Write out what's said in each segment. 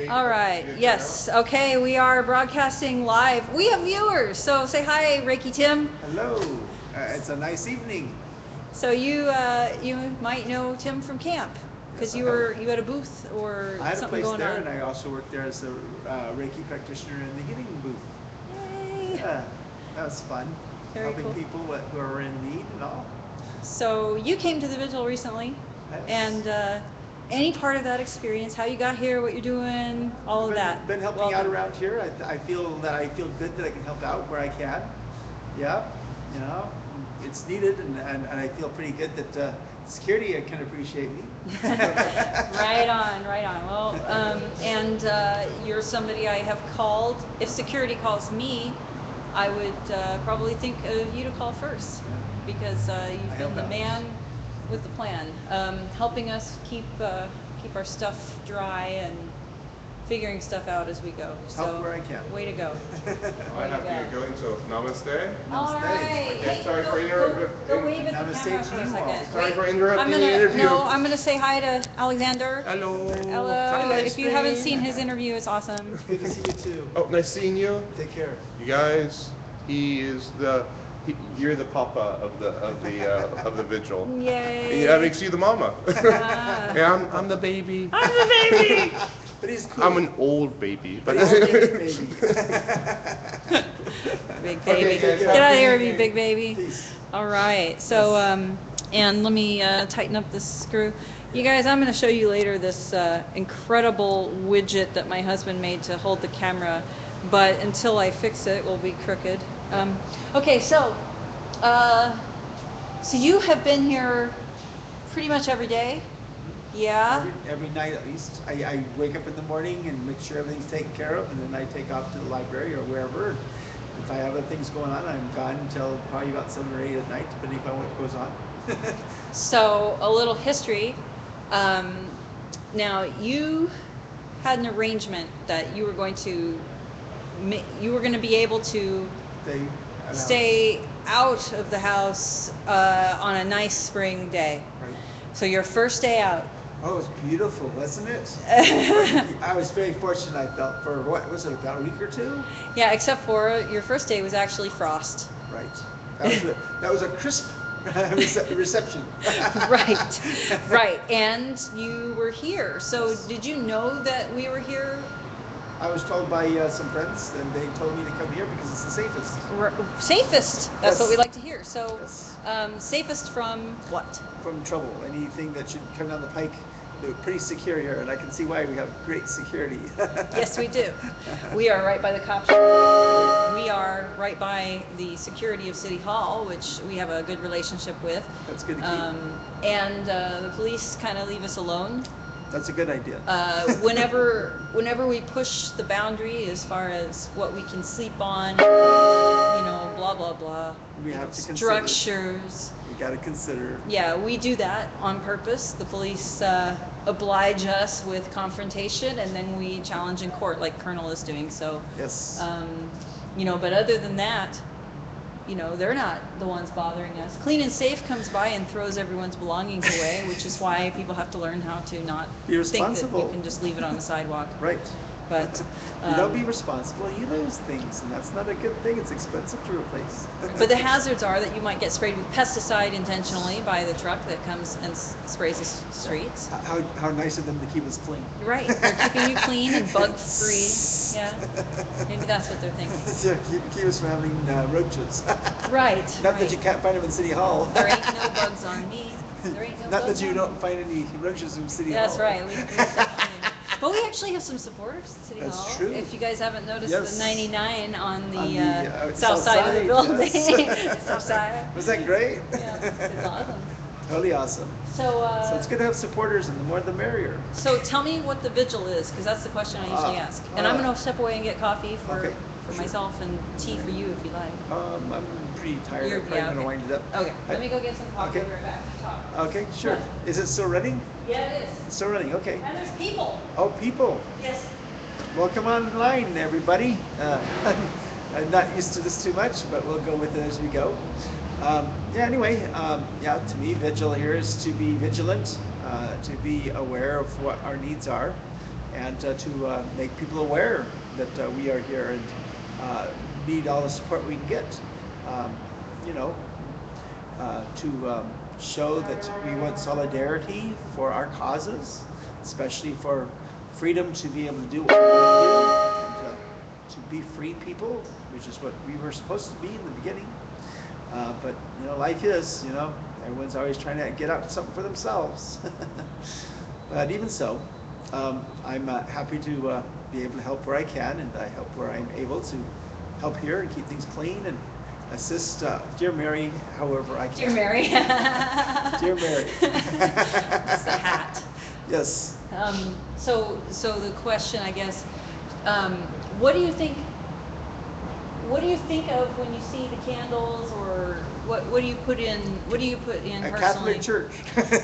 All right. Yes. Okay. We are broadcasting live. We have viewers. So say hi, Reiki Tim. Hello. It's a nice evening. So you might know Tim from camp because you had a booth or I had a something place going there, on. and I also worked there as a Reiki practitioner in the healing booth. Yay. Yeah, that was fun. Very Helping cool. people who are in need and all. So you came to the vigil recently, Yes. and any part of that experience, how you got here, what you're doing, all of that. Been helping out Welcome. around here. I feel good that I can help out where I can. Yeah, you know, it's needed, and I feel pretty good that security can appreciate me. Right on, right on. Well, you're somebody I have called. If security calls me, I would probably think of you to call first because you've been the man with the plan, helping us keep our stuff dry and figuring stuff out as we go. So, help where I can. Way to go. I have to get going, so namaste. All right. Hey, Sorry for go wave at the Namaste camera to for a you all. second. Sorry Wait, for interrupting the I'm interview. gonna say hi to Alexander. Hello. Hello. Hi, If you haven't seen his interview, it's awesome. Good to see you too. Oh, nice seeing you. Take care. You guys, you're the papa of the vigil. Yay. Yeah, that makes you the mama. Ah. Yeah, I'm the baby. I'm the baby. But he's cool. I'm an old baby. But Big baby. Okay, guys, Get out of here with you, big baby. Peace. All right. So, and let me tighten up this screw. You guys, I'm going to show you later this incredible widget that my husband made to hold the camera, but until I fix it, it will be crooked. Okay, so you have been here pretty much every day? Yeah? Every night at least. I wake up in the morning and make sure everything's taken care of, and then I take off to the library or wherever. If I have other things going on, I'm gone until probably about 7 or 8 at night, depending upon what goes on. So, a little history. Now, you had an arrangement that you were going to be able to stay out of the house on a nice spring day. Right. So your first day out. Oh, it was beautiful, wasn't it? I was very fortunate, I felt, for what was it, about a week or two? Yeah, except for your first day was actually frost. Right. That was a crisp reception. Right. And you were here. So did you know that we were here? I was told by some friends, and they told me to come here because it's the safest. Safest. That's what we like to hear. So, Yes. Safest from what? From trouble, anything that should come down the pike. They're pretty secure here, and I can see why we have great security. Yes, we do. We are right by the cops. We are right by the security of City Hall, which we have a good relationship with. That's good to keep. And the police kind of leave us alone. That's a good idea. Whenever we push the boundary as far as what we can sleep on, blah blah blah. We have to consider. Structures. We got to consider. Yeah, we do that on purpose. The police oblige us with confrontation, and then we challenge in court, like Colonel is doing. So, Yes. But other than that, they're not the ones bothering us. Clean and Safe comes by and throws everyone's belongings away, which is why people have to learn how to not Be think that responsible. you can just leave it on the sidewalk. Right. But You don't be responsible, you lose things, and that's not a good thing. It's expensive to replace. But the hazards are that you might get sprayed with pesticide intentionally by the truck that comes and sprays the streets. How nice of them to keep us clean. Right, they're keeping you clean and bug-free. Yeah, maybe that's what they're thinking. Yeah, keep us from having roaches. Right. Not that you can't find them in City Hall. There ain't no bugs on me. There ain't no Not bugs that you on don't me. find any roaches in City That's Hall. right. But we actually have some supporers at City That's Hall. true. If you guys haven't noticed Yes. the 99 on the, On the, south side of the building. yes. South side. Was that great? Yeah, it's awesome. Totally awesome. So it's good to have supporters, and the more the merrier. So tell me what the vigil is, because that's the question I usually ask. And I'm going to step away and get coffee for sure. myself and tea for you if you like. I'm pretty tired. I'm probably going to wind it up. Okay, let me go get some coffee. Okay. I'll be right back to talk. Okay, sure. Is it still running? Yeah, it is. It's still running, okay. And there's people. Oh, people. Yes. Welcome online, everybody. I'm not used to this too much, but we'll go with it as we go. To me, vigil here is to be vigilant, to be aware of what our needs are, and to make people aware that we are here and need all the support we can get. Um, you know, to show that we want solidarity for our causes, especially for freedom to be able to do what we want to do, and to be free people, which is what we were supposed to be in the beginning. But you know, life is, you know, everyone's always trying to get out something for themselves. But even so, I'm happy to be able to help where I can, and I help where I'm able to help here and keep things clean and assist dear Mary however I can. Dear Mary. Dear Mary. That's the hat. Yes. So the question, I guess, what do you think? What do you think of when you see the candles, or what do you put in? What do you put in A personally? Catholic church.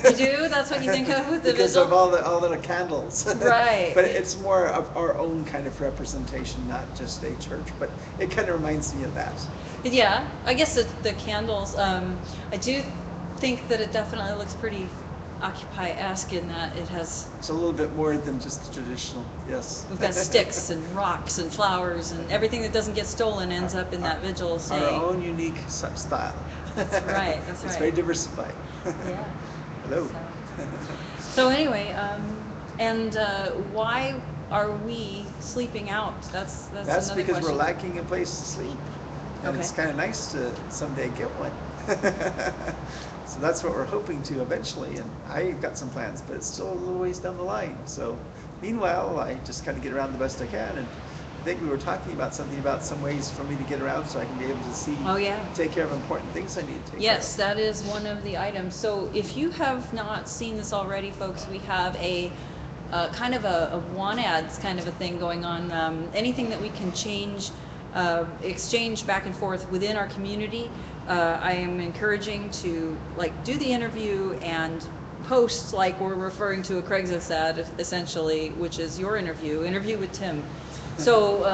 You do? That's what you think of with the because vigil? of all the candles. Right. But it's more of our own kind of representation, not just a church. But it kind of reminds me of that. Yeah, I guess the candles. I do think that it definitely looks pretty Occupy-esque in that it has. It's a little bit more than just the traditional. Yes. We've got sticks and rocks and flowers and everything that doesn't get stolen ends up in that vigil Our saying. own unique style. That's right. That's It's right. very diversified. Yeah. Hello. So anyway, and why are we sleeping out? That's That's another because question. we're lacking a place to sleep, and it's Okay. kind of nice to someday get one. So that's what we're hoping to eventually, and I got some plans, but it's still a little ways down the line. So meanwhile, I just kind of get around the best I can, and I think we were talking about something about some ways for me to get around so I can be able to see, Oh, yeah. take care of important things I need to take Yes, care of. that is one of the items. So if you have not seen this already, folks, we have a kind of a want ads kind of a thing going on. Anything that we can change, exchange back and forth within our community. I am encouraging to like do the interview and post like we're referring to a Craigslist ad essentially, which is your interview with Tim. So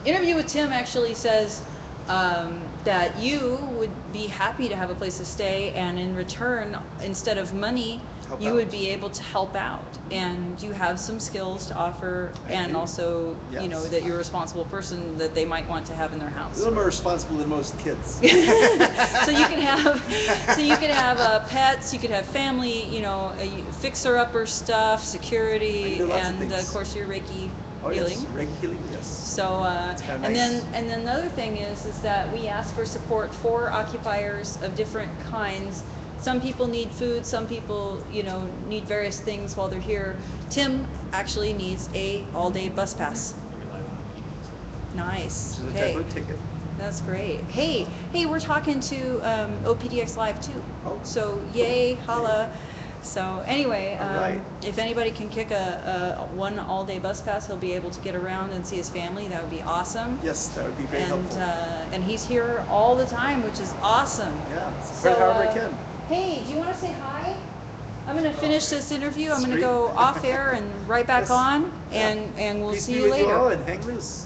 interview with Tim actually says that you would be happy to have a place to stay, and in return, instead of money, Help you out. would be able to help out, and you have some skills to offer, I and do. also, you know, Yes. that you're a responsible person that they might want to have in their A house. little more responsible than most kids. So you can have pets, you could have family, you know, fixer-upper stuff, I security, can do lots of and things. of course your Reiki Oh healing. yes, Reiki healing, yes. So, It's kinda and nice. then the other thing is that we ask for support for occupiers of different kinds. Some people need food, some people, you know, need various things while they're here. Tim actually needs a all-day bus pass. Nice. Which is a Okay, type of ticket. that's great. Hey, we're talking to OPDX Live too. Oh. So yay, holla. So anyway, All right. if anybody can kick a one all-day bus pass, he'll be able to get around and see his family. That would be awesome. Yes, that would be very And helpful. and he's here all the time, which is awesome. Yeah, So, spread however I can. Hey, do you want to say hi? I'm going to finish this interview. I'm going to Sweet. go off air and right back Yes. on, Yeah. and we'll Peace see be you with you all later. and hang loose.